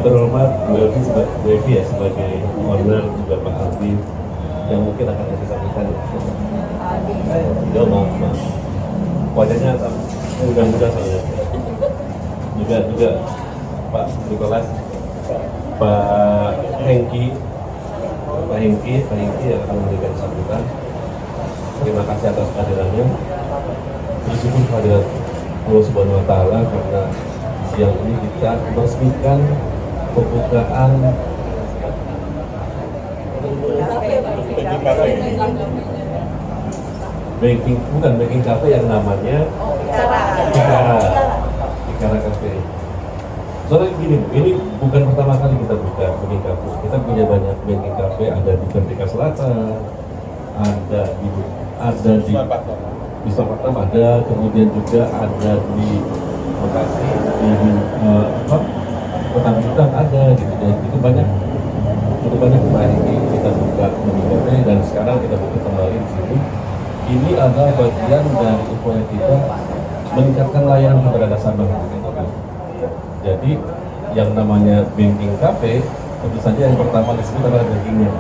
terhormat Bu Evi ya sebagai owner, juga Pak Aldi yang mungkin akan saya sampaikan. Ya maaf. Wajahnya mudah-mudahan saya. Juga Pak Nikolas, Pak Hengki yang akan memberikan sambutan. Terima kasih atas kehadirannya. Bersyukur kepada Allah Subhanahu Wa Taala karena siang ini kita meresmikan pembukaan banking cafe yang namanya Pikara Cafe. Soalnya gini, ini bukan pertama kali kita buka banking cafe. Kita punya banyak banking cafe, ada di Merdeka Selatan, ada di Soekarno ada, kemudian juga ada di Bekasi, di Kota Bintang ada, gitu. Dan itu banyak kemarin ini kita buka banking cafe dan sekarang kita buka kembali di sini. Ini adalah bagian dari upaya kita meningkatkan layanan kepada nasabah. Jadi yang namanya banking cafe tentu saja yang pertama disebut adalah bankingnya.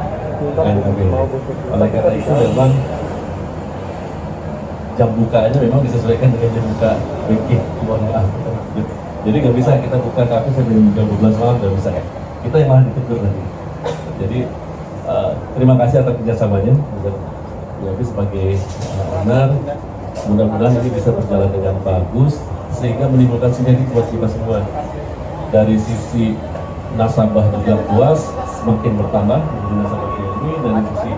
Oleh karena itu memang jam bukanya memang disesuaikan dengan jam buka banking. Jadi nggak bisa kita buka kafe sampai jam 12 malam, nggak bisa ya. Kita yang malah ditegur nanti. Jadi terima kasih atas kerjasamanya. Jadi sebagai owner, mudah-mudahan ini bisa berjalan dengan bagus sehingga menimbulkan sinergi buat kita semua. Dari sisi nasabah juga puas, semakin bertambah nasabah ini, dari sisi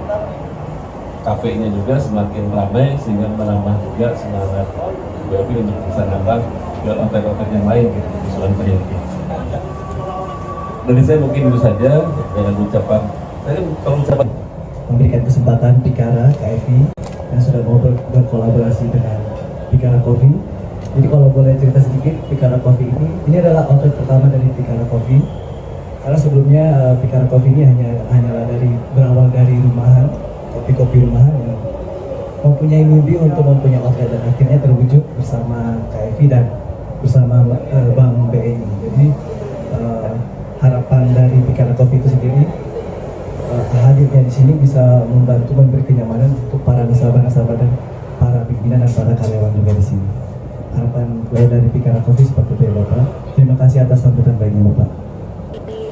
kafenya juga semakin ramai sehingga menambah juga semangat BRI untuk bisa nambah ke hotel-hotel yang lain gitu di Sulawesi Tenggara. Dari saya mungkin itu saja dengan ucapan. Saya kalau ucapan memberikan kesempatan Pikara KFI yang sudah mau berkolaborasi dengan Pikara Coffee. Jadi kalau boleh cerita sedikit, Pikara Coffee ini adalah outlet pertama dari Pikara Coffee. Karena sebelumnya Pikara Coffee ini hanyalah berawal dari rumahan, kopi-kopi rumahan yang mempunyai mimpi untuk mempunyai outlet dan akhirnya terwujud bersama KFI dan bersama Bank BNI. Jadi harapan dari Pikara Coffee itu sendiri hadirnya di sini bisa membantu memberi kenyamanan untuk para nasabah dan para pimpinan dan para karyawan juga di sini. Harapan gue dari Pikara Coffee seperti itu ya Bapak. Terima kasih atas sambutan baiknya Bapak.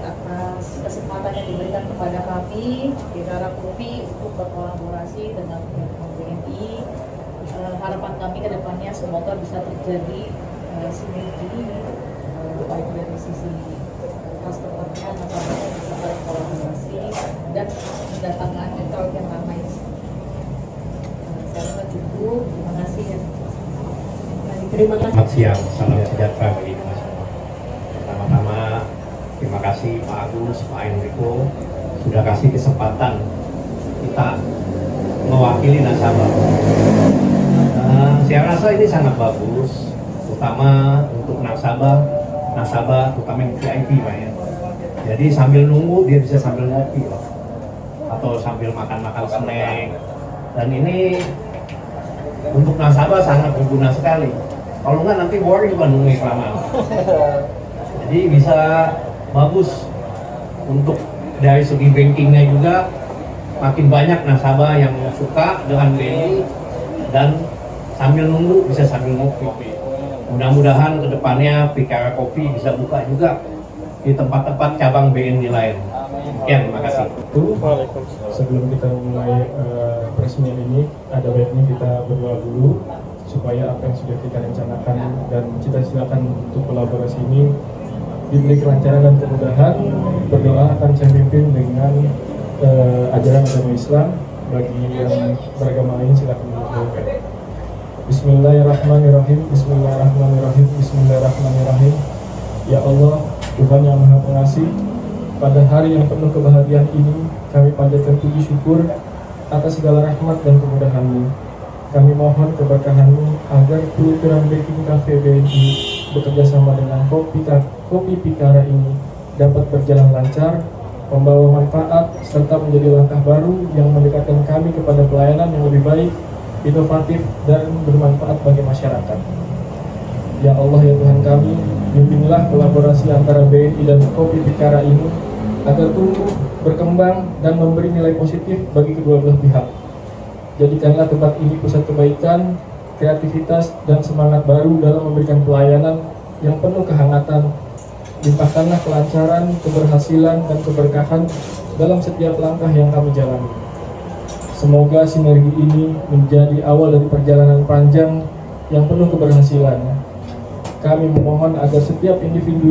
Atas kesempatan yang diberikan kepada kami Pikara Coffee untuk berkolaborasi dengan Bank BNI. Harapan kami ke depannya semoga bisa terjadi sinergi baik dari sisi customer-nya, nasabahnya bisa berkolaborasi dan mendatangkan network yang ramai. Saya rasa cukup. Terima kasih ya. Terima kasih. Selamat siang, salam sejahtera bagi kita semua. Pertama-tama terima kasih Pak Agus, Pak Enrico sudah kasih kesempatan kita mewakili nasabah. Saya rasa ini sangat bagus, terutama untuk nasabah terutama yang VIP Pak ya. Jadi sambil nunggu dia bisa sambil ngopi loh, atau sambil makan-makan snack. Dan ini untuk nasabah sangat berguna sekali. Kalau nggak nanti boring juga nunggu kelamaan. Jadi bisa bagus untuk dari segi bankingnya juga, makin banyak nasabah yang suka dengan BNI dan sambil nunggu bisa sambil ngopi. Mudah-mudahan kedepannya Pikara Coffee bisa buka juga di tempat-tempat cabang BNI lain. Ya, terima kasih. Sebelum kita mulai peresmian ini, ada baiknya kita berdoa dulu supaya apa yang sudah kita rencanakan dan cita-citakan untuk kolaborasi ini diberi kelancaran dan kemudahan. Berdoa akan saya pimpin dengan ajaran agama Islam. Bagi yang beragama lain silakan mendengarkan. Bismillahirrahmanirrahim. Bismillahirrahmanirrahim. Bismillahirrahmanirrahim. Ya Allah, Tuhan yang Maha Pengasih, pada hari yang penuh kebahagiaan ini, kami panjatkan puji syukur atas segala rahmat dan kemudahan-Mu. Kami mohon keberkahan-Mu agar peluncuran Banking Cafe BNI bekerjasama dengan Kopi Pikara ini dapat berjalan lancar, membawa manfaat, serta menjadi langkah baru yang mendekatkan kami kepada pelayanan yang lebih baik, inovatif, dan bermanfaat bagi masyarakat. Ya Allah, ya Tuhan kami, Bimbinglah kolaborasi antara BNI dan Kopi Pikara ini agar tumbuh, berkembang, dan memberi nilai positif bagi kedua belah pihak. Jadikanlah tempat ini pusat kebaikan, kreativitas, dan semangat baru dalam memberikan pelayanan yang penuh kehangatan. Limpahkanlah kelancaran, keberhasilan, dan keberkahan dalam setiap langkah yang kami jalani. Semoga sinergi ini menjadi awal dari perjalanan panjang yang penuh keberhasilan. Kami memohon agar setiap individu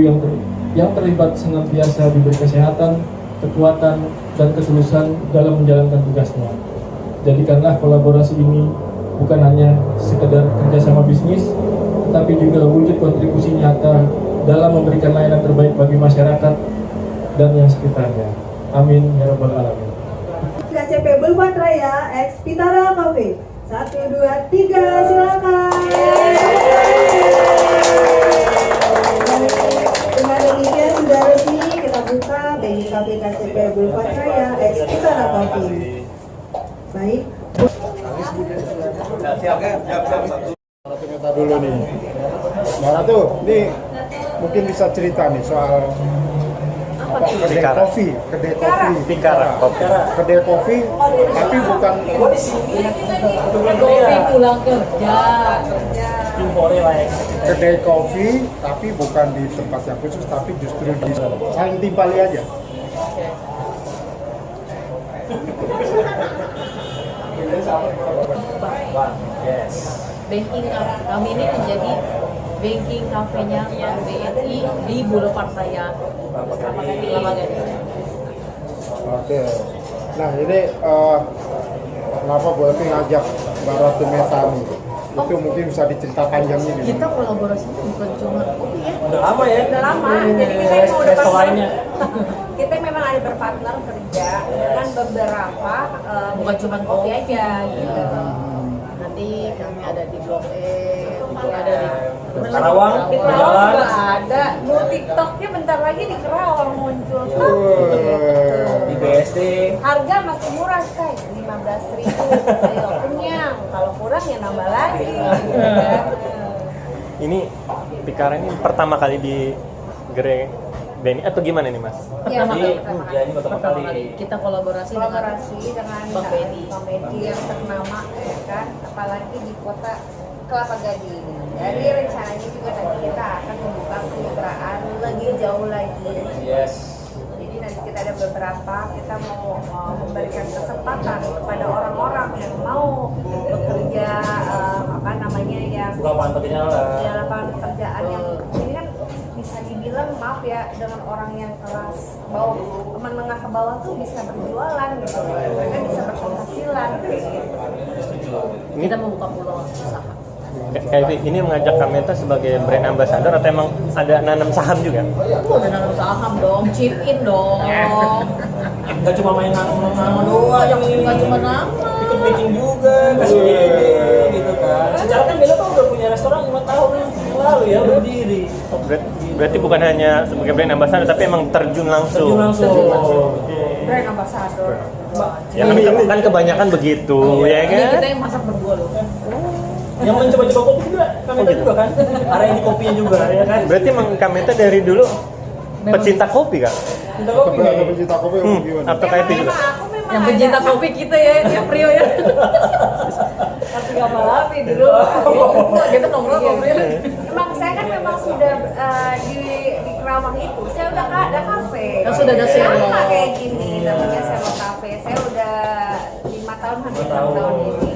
yang terlibat senantiasa diberi kesehatan, kekuatan, dan ketulusan dalam menjalankan tugasnya. Jadikanlah kolaborasi ini bukan hanya sekedar kerjasama bisnis, tetapi juga wujud kontribusi nyata dalam memberikan layanan terbaik bagi masyarakat dan yang sekitarnya. Amin ya rabbal alamin. KCP Boulevard Raya X Pitara Cafe. 1, 2, 3, silakan. Dengan demikian sudah resmi kita buka BNI Cafe KCP Boulevard Raya X Pitara Cafe. Baik. Kita dulu nih. Mbak Ratu, ini mungkin bisa cerita nih soal kedai kopi, Pikara kopi. kedai kopi, tapi bukan Kopi pulang kerja. kedai kopi, tapi bukan di tempat yang khusus, tapi justru di saling timpali aja. Banking kami ini menjadi banking kafenya BNI di Boulevard Raya. Oke. Nah ini kenapa Bu Evi ngajak Mbak Ratu Meta nih? Itu mungkin bisa dicerita panjangnya nih. Kita kolaborasinya bukan cuma kopi ya. Udah lama ya? Udah lama, jadi kita emang udah Resto lainnya. kita memang ada berpartner kerja dengan beberapa bukan cuma kopi aja gitu. Nanti kami ada di Blok E, ada di Karawang, Di Kerawang jalan. juga ada, mau TikToknya bentar lagi di Kerawang muncul. Di BSD. Harga masih murah say, 15.000. Ayo kenyang, kalau kurang ya nambah lagi. Ini Pikara ini pertama kali di Gerai BNI atau gimana nih Mas? Iya, pertama Ya, ini pertama kali. kita kolaborasi dengan Bank BNI. Bank BNI yang ternama ya kan, apalagi di kota Kelapa Gading. Jadi rencananya juga nanti kita akan membuka kemitraan lebih jauh lagi. Yes. Jadi nanti kita ada beberapa, kita mau memberikan kesempatan kepada orang-orang yang mau bekerja apa namanya yang Buka lapangan pekerjaan lah. di lapangan pekerjaan yang ini kan bisa dibilang maaf ya dengan orang yang kelas bawah menengah ke bawah tuh bisa berjualan gitu, mereka bisa berpenghasilan gitu. kita membuka peluang usaha. Kayak ini mengajak Kameta sebagai brand ambassador atau emang ada nanam saham juga? Udah nanam saham dong, chip in dong. Gak cuma main nama doang, yang Nggak cuma nama. ikut meeting juga, kasih ide gitu kan. Secara kan Bella tuh udah punya restoran 5 tahun yang lalu ya, udah berdiri. Berarti bukan hanya sebagai brand ambassador, tapi emang terjun langsung. Brand ambassador. Ya kan kebanyakan begitu, ya Ini kan? kita yang masak berdua loh. Yang mencoba-coba kopi juga, Kameta juga kan? R&D kopinya juga, ya kan? Berarti emang Kameta dari dulu pecinta kopi kan? Kita pencinta kopi gimana? Atau kayak itu juga? Aku memang Yang pencinta ada- kopi kita ya Prio ya. tapi gak malapi dulu. Kita nongkrong Prio. Emang saya kan memang sudah di Kerawang itu, saya udah ada kafe. Sudah ada Sama salon. kayak gini, namanya Salon Cafe. Saya udah 5 tahun, hampir 6 tahun ini.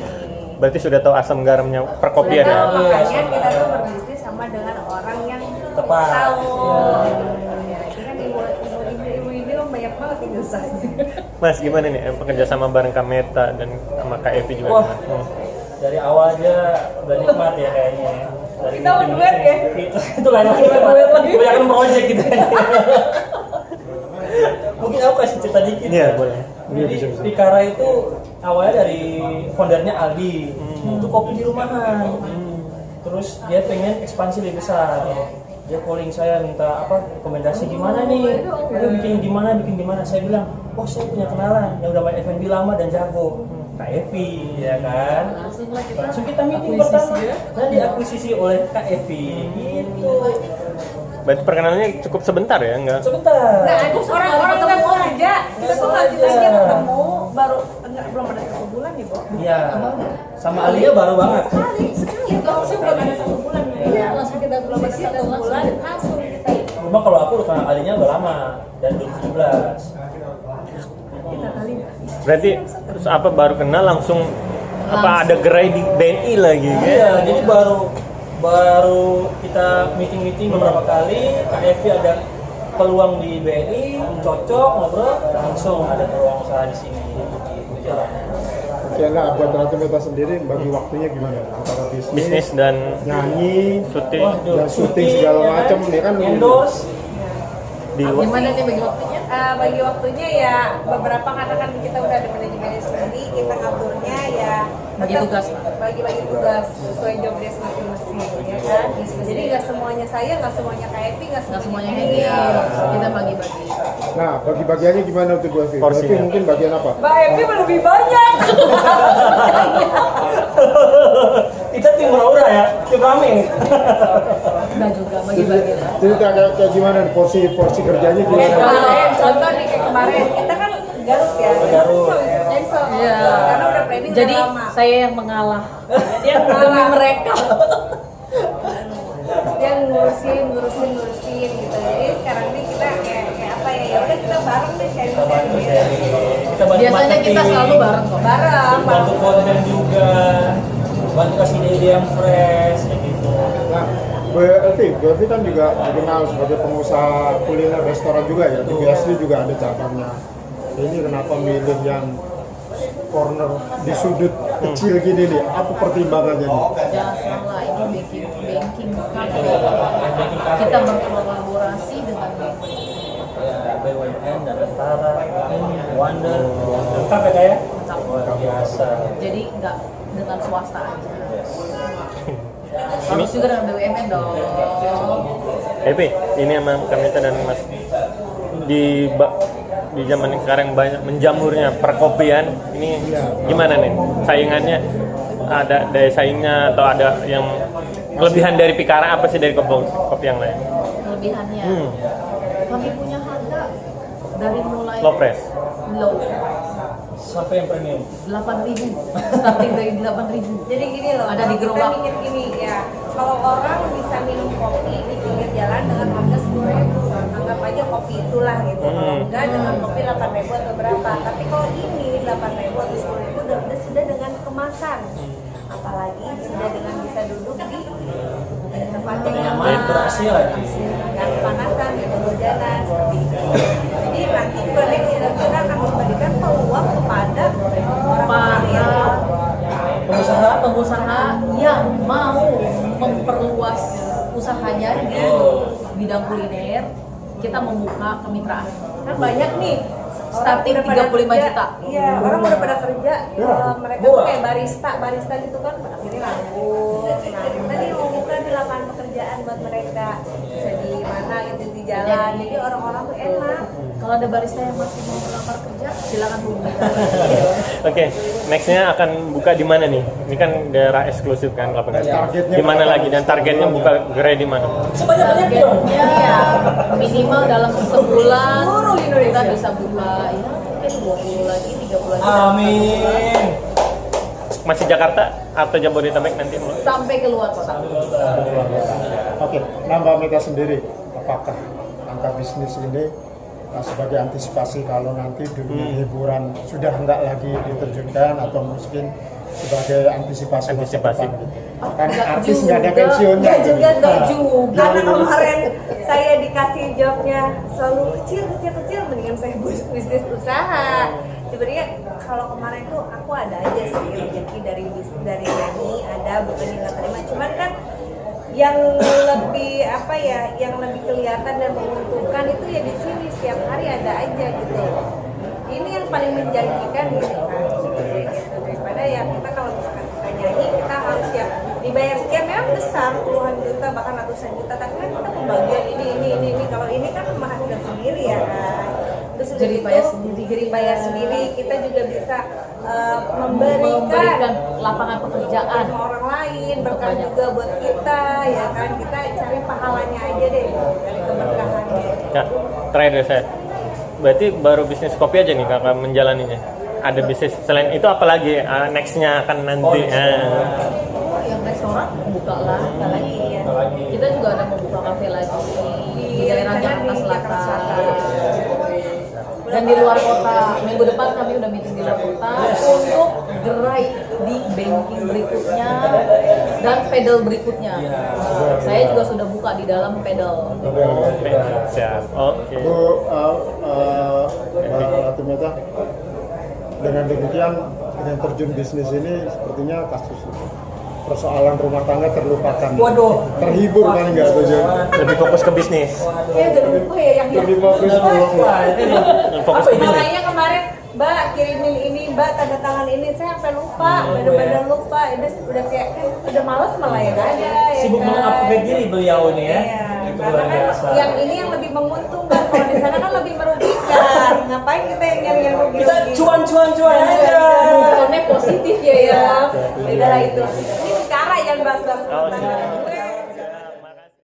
Berarti sudah tahu asam garamnya perkopian Sudah ya? tahu, makanya kita tuh berbisnis sama dengan orang yang Tepat. tahu. Ya, ini kan ibu-ibu ini banyak banget yang nyusah. Mas gimana nih bekerja sama bareng Kameta dan sama Kak Evi juga? Wah. Dari awal aja udah nikmat ya kayaknya. Dari Kita berdua ya? Itu lain lagi. Kebanyakan project gitu. Mungkin aku kasih cerita dikit. Iya, boleh. Jadi Pikara itu awalnya dari foundernya Aldi. Itu kopi di rumahan. Terus dia pengen ekspansi lebih besar. Dia calling saya minta rekomendasi gimana nih? Ayo bikin gimana? Saya bilang, oh saya punya kenalan yang udah main F&B lama dan jago. Kak Evi, ya kan? Langsung kita meeting pertama dan diakuisisi oleh Kak Evi. Gitu. Berarti perkenalannya cukup sebentar ya, enggak? Sebentar. Nah, ada orang-orang nggak sengaja kita tuh nggak sengaja ketemu baru belum ada 1 bulan nih, Bo. Iya. Sama Alia baru banget. Sekali langsung belum ada 1 bulan. Iya, langsung kita belum ada 1 bulan langsung kita Cuma kalau aku udah kenal Alinya udah lama, dari 2017. kita kali. Berarti terus apa baru kenal langsung apa ada gerai di BNI lagi kan? Iya, jadi baru kita meeting beberapa kali. Kak Evi ada peluang di BNI, cocok ngobrol, langsung ada peluang usaha di sini. Gitu jalan. Oke, nah buat Ratu Meta sendiri bagi waktunya gimana antara Bisnis dan nyanyi syuting dan syuting segala macam ini kan endorse. di luar. Gimana nih bagi waktunya? Bagi waktunya ya beberapa karena kan kita udah ada manajemennya sendiri, kita ngaturnya ya Bagi tetap tugas. bagi tugas sesuai job desk masing-masing ya kan. Jadi nggak semuanya saya, nggak semuanya Kak Evi, nggak Nggak semuanya Evi. Hedi, kita bagi-bagi. Nah, bagi-bagiannya gimana untuk Bu Evi? Bu Evi Porsinya. mungkin bagian apa? Mbak Evi lebih banyak. Kita tim Raura ya, tim rame. Enggak juga, bagi-bagi lah. Jadi kayak gimana nih, porsi kerjanya Kayak gimana? kemarin, contoh nih kayak kemarin kita kan Garut ya. Garut. Cancel. Iya. Karena udah planning Jadi udah lama. saya yang mengalah. Dia Demi ngalah. mereka. Dia ngurusin gitu. Jadi sekarang ini kita kayak apa ya? Ya udah kita bareng deh sharing. Kita bantu Biasanya kita marketing, selalu bareng kok. Bareng. bantu konten juga, bantu kasih ide-ide yang fresh kayak gitu. Nah, Bu Evi kan juga dikenal sebagai pengusaha kuliner restoran juga ya. Di BSD juga ada cabangnya. Ini kenapa milih yang corner di sudut kecil gini nih? Apa pertimbangannya nih? Jangan salah, ini banking cafe. Kita berkolaborasi dengan BUMN dan Antara, Wonder, lengkap ya kayak? Luar biasa. Jadi nggak dengan swasta aja. Harus juga dengan BUMN dong. Epi, ini sama Kamita dan Mas di zaman yang sekarang banyak menjamurnya perkopian. Ini gimana nih saingannya? Ada daya saingnya atau ada yang kelebihan dari Pikara apa sih dari kopi yang lain? Kelebihannya, kami punya harga dari mulai Low price. low Sampai yang premium. 8.000, starting dari 8.000. Jadi gini loh, Ada di kita gerobak. mikir gini ya, kalau orang bisa minum kopi di pinggir jalan dengan harga 10.000, anggap aja kopi itulah gitu. Kalau enggak dengan kopi 8.000 atau berapa, tapi kalau ini 8.000 atau 10.000 sudah dengan kemasan, apalagi sudah dengan bisa duduk di tempat yang nyaman, Berhasil lagi. nggak kepanasan, nggak kehujanan, seperti itu. Jadi nanti koneksi dan kita akan memberikan peluang kepada orang-orang yang pengusaha yang mau memperluas usahanya di bidang kuliner. Kita membuka kemitraan. kan banyak nih Starting orang udah pada 35 kerja. juta. Iya, orang udah pada kerja, mereka tuh kayak barista gitu kan akhirnya nganggur. Nah, kita nih mau buka di lapangan pekerjaan buat mereka, bisa di mana gitu di jalan. Jadi orang-orang tuh enak. Kalau ada barista yang masih mau melamar kerja, silakan hubungi. Oke, nextnya akan buka di mana nih? Ini kan daerah eksklusif kan lapangan. Targetnya Di mana berapa? lagi dan targetnya buka gerai di mana? Sebanyak-banyak dong. Targetnya minimal dalam sebulan Seluruh Indonesia. kita bisa buka ya mungkin 20 lagi, 30 lagi. Amin. Masih Jakarta atau Jabodetabek nanti? Sampai keluar kota. Oke, nah Mbak Meta sendiri, apakah angka bisnis ini sebagai antisipasi kalau nanti dunia hiburan sudah enggak lagi diterjunkan atau mungkin sebagai antisipasi masa depan gitu. Kan artis nggak ada pensiunnya. Enggak juga, jadi. enggak Nah, juga. yang Karena lulus. kemarin saya dikasih jobnya selalu kecil, mendingan saya bisnis usaha. Sebenarnya kalau kemarin tuh aku ada aja sih rezeki dari nyanyi, ada bukannya nggak terima. Cuman kan yang lebih apa ya, yang lebih kelihatan dan menguntungkan itu ya di sini setiap hari ada aja gitu. Ini yang paling menjanjikan gitu kan. Daripada ya kita kalau misalkan kita nyanyi kita harus ya dibayar sekian, memang besar puluhan juta bahkan ratusan juta, tapi kan kita pembagian ini kalau ini kan menghasilkan sendiri ya kan. Terus udah Jadi bayar sendiri, kita juga bisa memberikan lapangan pekerjaan sama orang lain, berkah banyak. juga buat kita ya kan. Kita cari pahalanya aja deh, cari Kak, terakhir dari saya. Berarti baru bisnis kopi aja nih kakak menjalaninya. Ada bisnis selain itu apa lagi nextnya akan nanti? Yang restoran buka lah, nggak lagi ya. Kita juga ada mau buka kafe lagi di daerah Jakarta Selatan dan di luar kota. Minggu depan kami udah meeting di luar kota untuk gerai di banking berikutnya dan pedal berikutnya. Saya juga sudah buka di dalam pedal. Siap. Oke. Bu Mbak Latimeta, dengan demikian dengan terjun bisnis ini sepertinya kasus persoalan rumah tangga terlupakan. Waduh. Terhibur paling nggak tuh? Lebih fokus ke bisnis. Udah lupa ya yang Lebih fokus Fokus ke bisnis. Makanya kemarin Mbak kirimin ini, Mbak tanda tangan ini, saya sampai lupa, bener-bener lupa. Udah kayak udah males malah ya kan? Sibuk mengupgrade diri beliau ini ya. Iya. Itu Karena luar kan biasa. yang ini yang lebih menguntungkan, kalau di sana kan lebih merugikan. Ngapain kita yang nyari yang rugi? Kita cuan aja. Bukannya positif ya. Beda lah itu. Ini sekarang yang bahas-bahas.